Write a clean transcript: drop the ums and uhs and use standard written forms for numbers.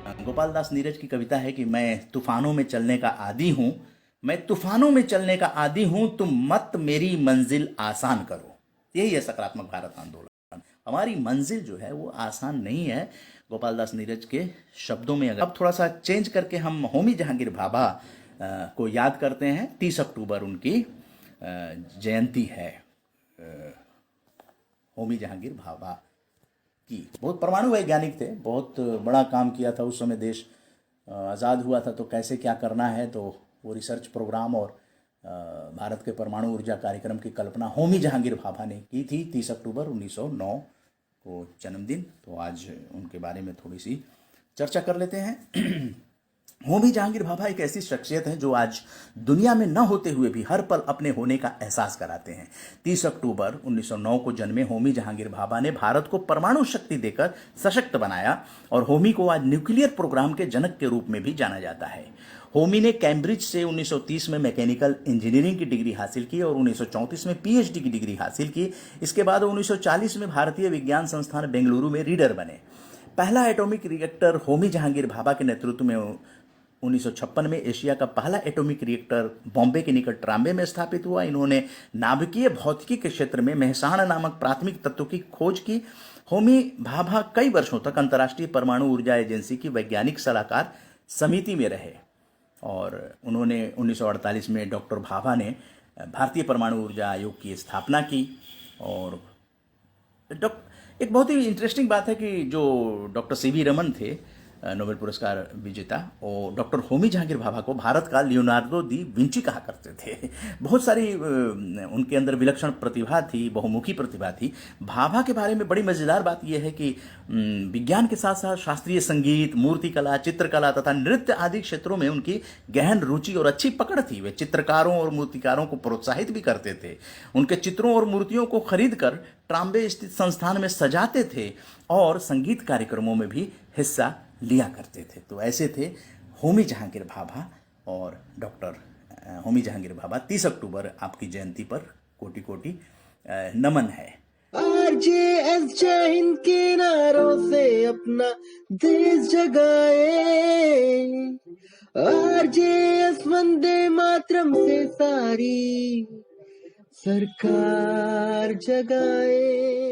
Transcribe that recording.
गोपाल दास नीरज की कविता है कि मैं तूफानों में चलने का आदी हूं, मैं तूफानों में चलने का आदी हूं, तुम मत मेरी मंजिल आसान करो। यही है सकारात्मक भारत आंदोलन। हमारी मंजिल जो है वो आसान नहीं है। गोपाल दास नीरज के शब्दों में अगर अब थोड़ा सा चेंज करके हम होमी जहांगीर भाभा को याद करते हैं। 30 अक्टूबर उनकी जयंती है। होमी जहांगीर भाभा की बहुत परमाणु वैज्ञानिक थे, बहुत बड़ा काम किया था उस समय। देश आज़ाद हुआ था तो कैसे क्या करना है, तो वो रिसर्च प्रोग्राम और भारत के परमाणु ऊर्जा कार्यक्रम की कल्पना होमी जहांगीर भाभा ने की थी। 30 अक्टूबर 1909 को जन्मदिन, तो आज उनके बारे में थोड़ी सी चर्चा कर लेते हैं। होमी जहांगीर भाभा एक ऐसी शख्सियत है जो आज दुनिया में न होते हुए भी हर पल अपने होने का एहसास कराते हैं। 30 अक्टूबर 1909 को जन्मे होमी जहांगीर भाभा ने भारत को परमाणु शक्ति देकर सशक्त बनाया और होमी को आज न्यूक्लियर प्रोग्राम के जनक के रूप में भी जाना जाता है। होमी ने कैम्ब्रिज से 1930 में मैकेनिकल इंजीनियरिंग की डिग्री हासिल की और 1934 में पीएचडी की डिग्री हासिल की। इसके बाद 1940 में भारतीय विज्ञान संस्थान बेंगलुरु में रीडर बने। पहला एटॉमिक रिएक्टर होमी जहांगीर भाभा के नेतृत्व में 1956 में एशिया का पहला एटॉमिक रिएक्टर बॉम्बे के निकट ट्राम्बे में स्थापित हुआ। इन्होंने नाभिकीय भौतिकी के क्षेत्र में मेहसाणा नामक प्राथमिक तत्व की खोज की। होमी भाभा कई वर्षों तक अंतर्राष्ट्रीय परमाणु ऊर्जा एजेंसी की वैज्ञानिक सलाहकार समिति में रहे और उन्होंने 1948 में डॉक्टर भाभा ने भारतीय परमाणु ऊर्जा आयोग की स्थापना की। और एक बहुत ही इंटरेस्टिंग बात है कि जो डॉक्टर सीवी रमन थे, नोबेल पुरस्कार विजेता, और डॉक्टर होमी जहांगीर भाभा को भारत का लियोनार्डो दी विंची कहा करते थे। बहुत सारी उनके अंदर विलक्षण प्रतिभा थी, बहुमुखी प्रतिभा थी। भाभा के बारे में बड़ी मज़ेदार बात यह है कि विज्ञान के साथ साथ शास्त्रीय संगीत, मूर्तिकला, चित्रकला तथा नृत्य आदि क्षेत्रों में उनकी गहन रुचि और अच्छी पकड़ थी। वे चित्रकारों और मूर्तिकारों को प्रोत्साहित भी करते थे। उनके चित्रों और मूर्तियों को खरीद कर ट्राम्बे स्थित संस्थान में सजाते थे और संगीत कार्यक्रमों में भी हिस्सा लिया करते थे। तो ऐसे थे होमी जहांगीर भाभा और डॉक्टर होमी जहांगीर भाभा। 30 अक्टूबर आपकी जयंती पर कोटि कोटि नमन है। आरजेएस जय हिंद के नारों से अपना देश जगाए, आरजेएस वंदे मातरम से सारी सरकार जगाए।